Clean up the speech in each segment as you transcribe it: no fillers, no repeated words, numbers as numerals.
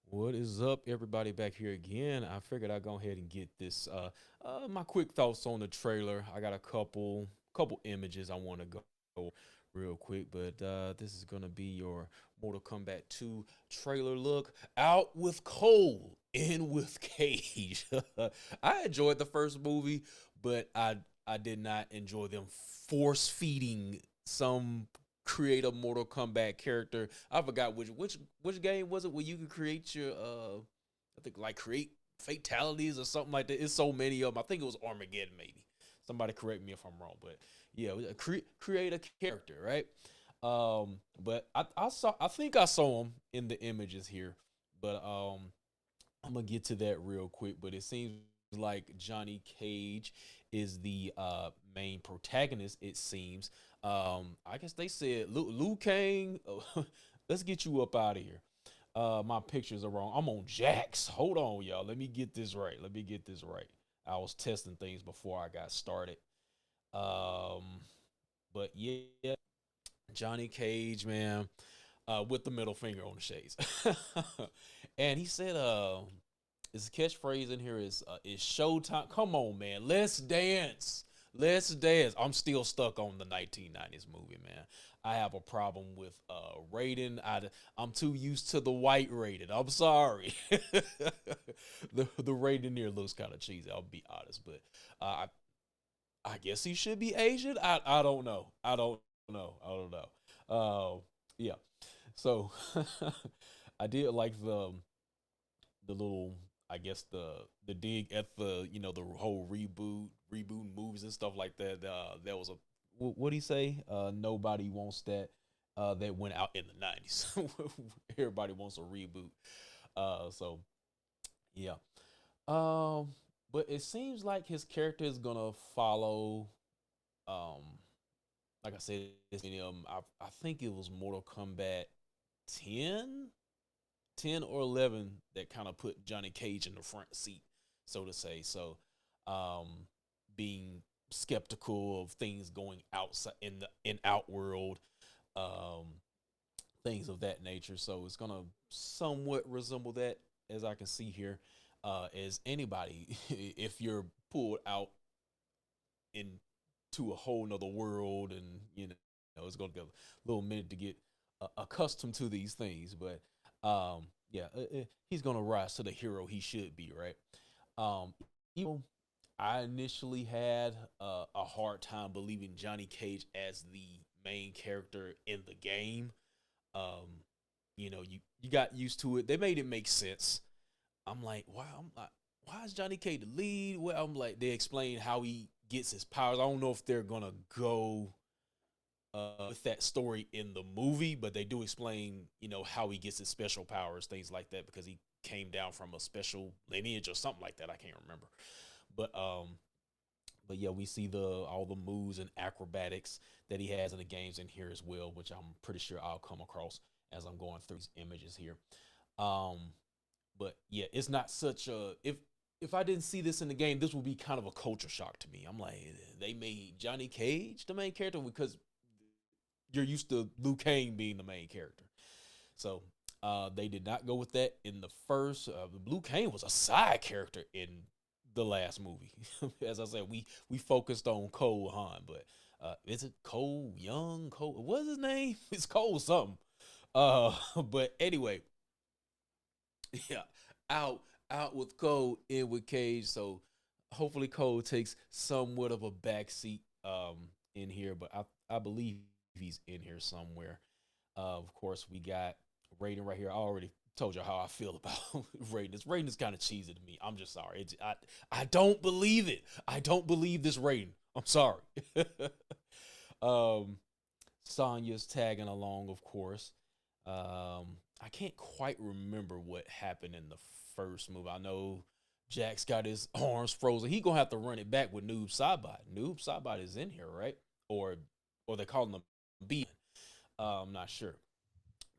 What is up, everybody? Back here again. I figured I'd go ahead and get this. My quick thoughts on the trailer. I got a couple images I want to go real quick, but this is gonna be your Mortal Kombat 2 trailer look. Out with Cole, in with Cage. I enjoyed the first movie, but I did not enjoy them force feeding some create a Mortal Kombat character. I forgot which game was it where you could create your I think like create fatalities or something like that. It's so many of them. I think it was Armageddon maybe. Somebody correct me if I'm wrong, but yeah, create a character, right? But I think I saw him in the images here, but I'm gonna get to that real quick. But it seems like Johnny Cage is the main protagonist. It seems. I guess they said Liu Kang. Let's get you up out of here. My pictures are wrong. I'm on Jax. Hold on, y'all. Let me get this right. Let me get this right. I was testing things before I got started. Um, but yeah, Johnny Cage, man, with the middle finger on the shades. And he said, his catchphrase in here is showtime. Come on, man. Let's dance. Let's dance. I'm still stuck on the 1990s movie, man. I have a problem with rating. I'm too used to the white rated. I'm sorry. The rating here looks kind of cheesy. I'll be honest, but I guess he should be Asian. I don't know. I don't know. I don't know. Yeah. So I did like the little, I guess the dig at the the whole reboot movies and stuff like that. That was a what do you say? Nobody wants that. That went out in the 90s. Everybody wants a reboot. So yeah. Um, but it seems like his character is gonna follow. Um, like I said, I think it was Mortal Kombat 10 10 or 11 that kind of put Johnny Cage in the front seat, so to say. So, um, being skeptical of things going outside in the in outworld, um, things of that nature. So it's gonna somewhat resemble that, as I can see here. As anybody, if you're pulled out into a whole nother world, and it's gonna take a little minute to get accustomed to these things, but yeah, he's gonna rise to the hero he should be, right? Even I initially had a hard time believing Johnny Cage as the main character in the game. um you got used to it. They made it make sense. I'm like, wow, I'm like, why is Johnny Cage the lead? Well, I'm like, they explain how he gets his powers. I don't know if they're gonna go with that story in the movie, but they do explain, how he gets his special powers, things like that, because he came down from a special lineage or something like that. I can't remember, but yeah, we see the all the moves and acrobatics that he has in the games in here as well, which I'm pretty sure I'll come across as I'm going through these images here. Um, but yeah, it's not such a if I didn't see this in the game, this would be kind of a culture shock to me. I'm like, they made Johnny Cage the main character because you're used to Liu Kang being the main character. So they did not go with that in the first. Liu Kang was a side character in the last movie. As I said, we focused on Cole Han, but is it Cole Young? Cole, what's his name? It's Cole something. But anyway, yeah, out out with Cole, in with Cage. So hopefully Cole takes somewhat of a backseat in here, but I believe he's in here somewhere. Of course, we got Raiden right here. I already told you how I feel about Raiden. This Raiden is kind of cheesy to me. I'm just sorry. I don't believe it. I don't believe this Raiden. I'm sorry. um, Sonya's tagging along, of course. I can't quite remember what happened in the first move. I know Jax got his arms frozen. He gonna have to run it back with Noob Saibot. Noob Saibot is in here, right? Or they calling him B. I'm not sure,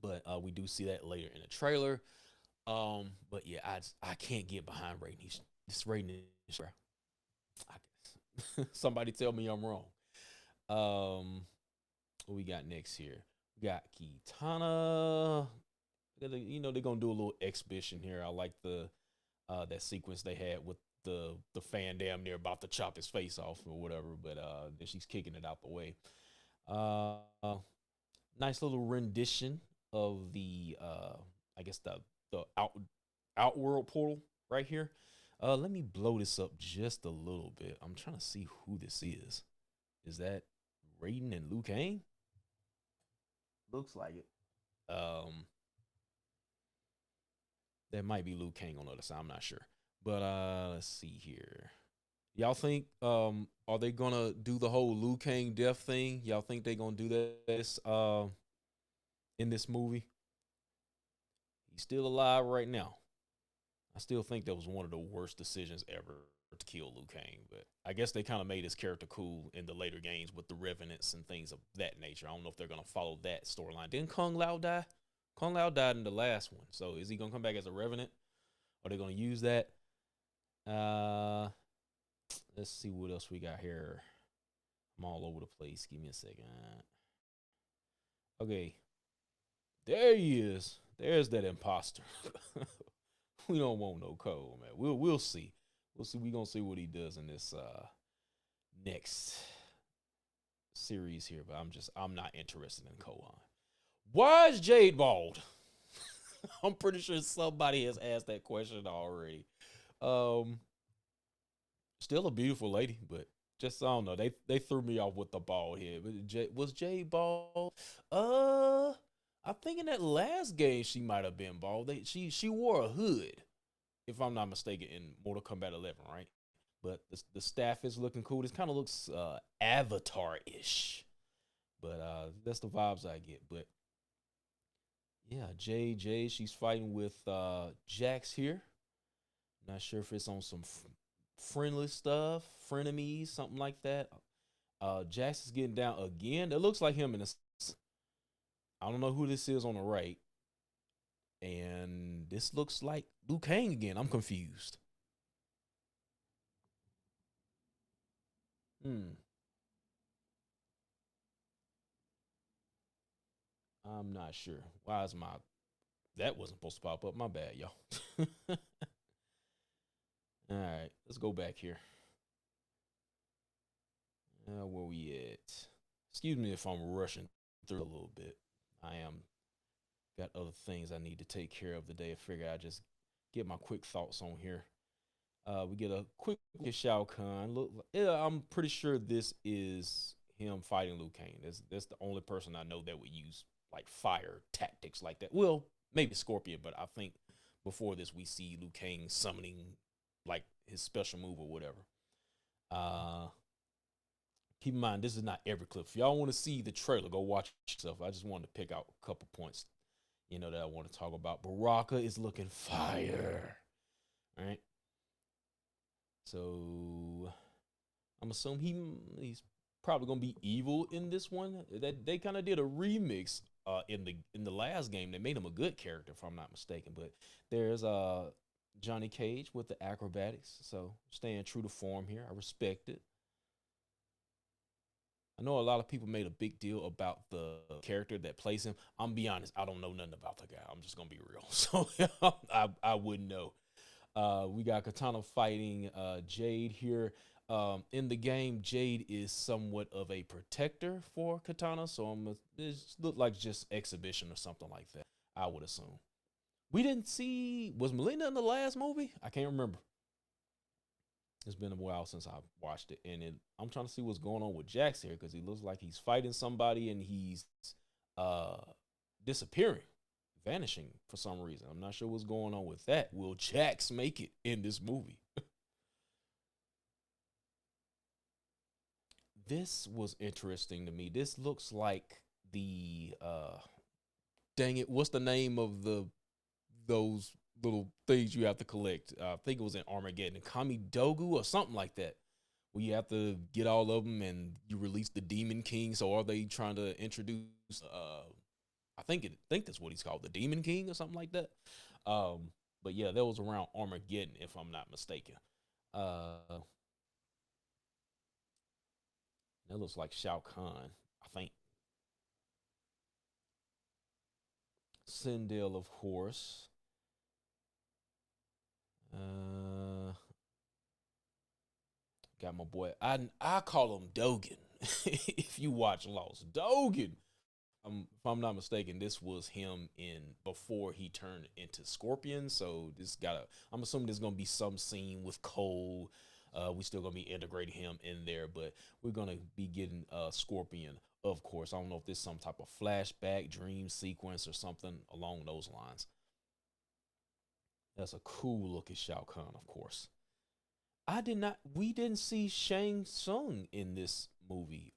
but we do see that later in the trailer. But yeah, I can't get behind Raiden. This Raiden is somebody tell me I'm wrong. What we got next here? We got Kitana. You know, they're gonna do a little exhibition here. I like the that sequence they had with the fan damn near about to chop his face off or whatever, but then she's kicking it out the way. Uh, Nice little rendition of the I guess the outworld portal right here. Let me blow this up just a little bit. I'm trying to see who this is. Is that Raiden and Liu Kang? Looks like it. Um, that might be Liu Kang on the other side. I'm not sure. But let's see here. Y'all think are they gonna do the whole Liu Kang death thing? Y'all think they gonna do this in this movie? He's still alive right now. I still think that was one of the worst decisions ever to kill Liu Kang, but I guess they kind of made his character cool in the later games with the revenants and things of that nature. I don't know if they're gonna follow that storyline. Didn't Kung Lao die? Kung Lao died in the last one, so is he gonna come back as a revenant? Are they gonna use that? Uh, let's see what else we got here. I'm all over the place. Give me a second. Okay, there he is. There's that imposter. We don't want no Cole, man. We'll see. We'll see. We gonna see what he does in this next series here. But I'm not interested in Kohan. Why is Jade bald? I'm pretty sure somebody has asked that question already. Um, Still a beautiful lady, but just I don't know. They threw me off with the bald head. But was Jade bald? I think in that last game she might have been bald. She wore a hood, if I'm not mistaken, in Mortal Kombat 11, right? But the staff is looking cool. This kind of looks Avatar ish, but that's the vibes I get. But yeah, JJ, she's fighting with Jax here. Not sure if it's on some friendly stuff, frenemies, something like that. Jax is getting down again. It looks like him in a. I don't know who this is on the right, and this looks like Liu Kang again. I'm confused. Hmm. I'm not sure. Why is my that wasn't supposed to pop up? My bad, y'all. All right, let's go back here. Where we at? Excuse me if I'm rushing through a little bit. I am got other things I need to take care of today. I figure I just get my quick thoughts on here. We get a quick look at Shao Kahn. Yeah, I'm pretty sure this is him fighting Liu Kang. That's the only person I know that would use like fire tactics like that. Well, maybe Scorpion, but I think before this we see Liu Kang summoning like his special move or whatever. Uh, Keep in mind, this is not every clip. If y'all want to see the trailer, go watch yourself. I just wanted to pick out a couple points, that I want to talk about. Baraka is looking fire. All right. So I'm assuming he's probably gonna be evil in this one. That they kind of did a remix in the last game. They made him a good character, if I'm not mistaken. But there's Johnny Cage with the acrobatics. So staying true to form here. I respect it. I know a lot of people made a big deal about the character that plays him. I'm be honest, I don't know nothing about the guy. I'm just gonna be real. So I wouldn't know. We got Katana fighting Jade here. In the game, Jade is somewhat of a protector for Katana, so it looked like just exhibition or something like that. I would assume. We didn't see was Melina in the last movie? I can't remember. It's been a while since I've watched it, and I'm trying to see what's going on with Jax here because he looks like he's fighting somebody and he's uh, disappearing, vanishing for some reason. I'm not sure what's going on with that. Will Jax make it in this movie? This was interesting to me. This looks like the dang it, what's the name of those little things you have to collect? I think it was in Armageddon, Kami Dogu or something like that. Where you have to get all of them and you release the Demon King. So are they trying to introduce I think that's what he's called, the Demon King or something like that. But yeah, that was around Armageddon, if I'm not mistaken. Uh that looks like Shao Kahn, I think. Sindel, of course. Uh, got my boy. I call him Dogan. If you watch Lost, Dogan. If I'm not mistaken, this was him in before he turned into Scorpion. So this gotta. I'm assuming there's gonna be some scene with Cole. We still gonna be integrating him in there, but we're gonna be getting Scorpion, of course. I don't know if this is some type of flashback, dream sequence, or something along those lines. That's a cool looking Shao Kahn, of course. I did not. We didn't see Shang Tsung in this movie.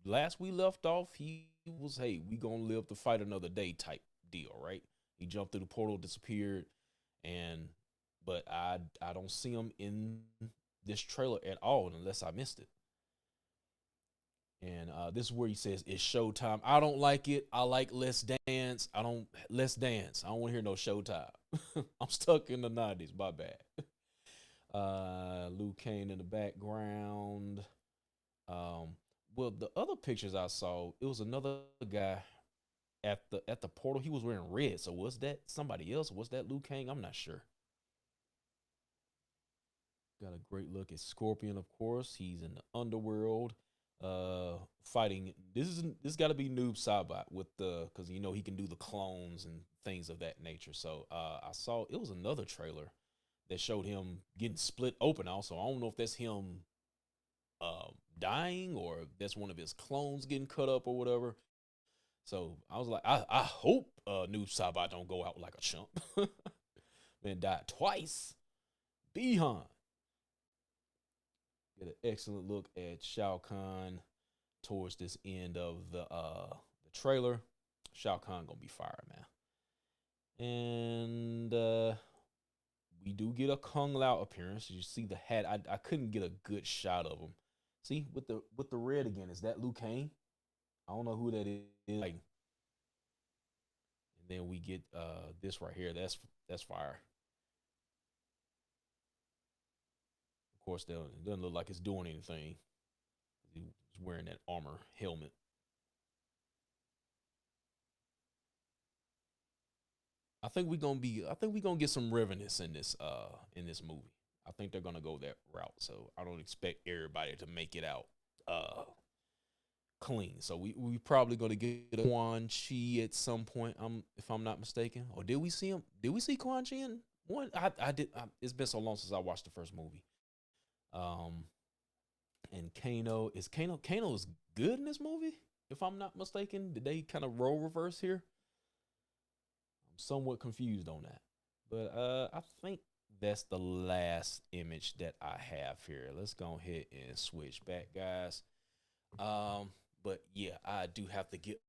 Last we left off, he was, hey, we gonna live to fight another day type deal, right? He jumped through the portal, disappeared, and but I don't see him in this trailer at all unless I missed it. And this is where he says it's showtime. I don't like it. I like Let's Dance. I don't Let's Dance. I don't want to hear no showtime. I'm stuck in the 90s. My bad. Liu Kang in the background. Um, well, the other pictures I saw, it was another guy at the portal. He was wearing red. So was that somebody else? Was that Liu Kang? I'm not sure. Got a great look at Scorpion, of course. He's in the underworld, fighting. This got to be Noob Saibot with the because you know he can do the clones and things of that nature. So I saw it was another trailer that showed him getting split open. Also, I don't know if that's him dying or if that's one of his clones getting cut up or whatever. So I was like, I hope Noob Saibot don't go out like a chump. Man died twice. Behan. Get an excellent look at Shao Kahn towards this end of the trailer. Shao Kahn gonna be fire, man. And we do get a Kung Lao appearance. You see the hat. I couldn't get a good shot of him. See with the red again. Is that Liu Kang? I don't know who that is. Like, and then we get this right here. That's fire. Of course, it doesn't look like it's doing anything. He's wearing that armor helmet. I think we gonna get some revenants in this movie. I think they're gonna go that route. So I don't expect everybody to make it out uh clean. So we probably gonna get a Quan Chi at some point. If I'm not mistaken. Or did we see him? Did we see Quan Chi in one? I did. It's been so long since I watched the first movie. Um, and Kano is good in this movie. If I'm not mistaken, did they kind of role reverse here? I'm somewhat confused on that. But I think that's the last image that I have here. Let's go ahead and switch back, guys. But yeah, I do have to get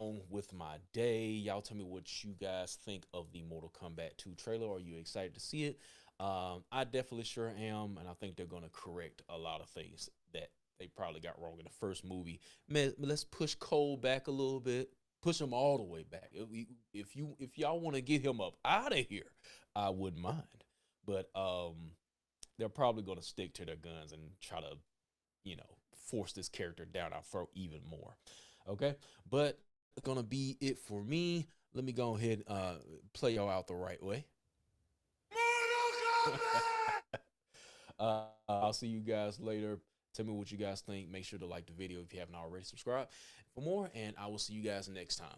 on with my day. Y'all tell me what you guys think of the Mortal Kombat 2 trailer. Are you excited to see it? I definitely sure am, and I think they're gonna correct a lot of things that they probably got wrong in the first movie. Man, let's push Cole back a little bit. Push him all the way back. If y'all want to get him up out of here, I wouldn't mind. But they're probably gonna stick to their guns and try to force this character down our throat even more. Okay, but it's gonna be it for me. Let me go ahead and play y'all out the right way. I'll see you guys later. Tell me what you guys think. Make sure to like the video if you haven't already. Subscribe for more, and I will see you guys next time.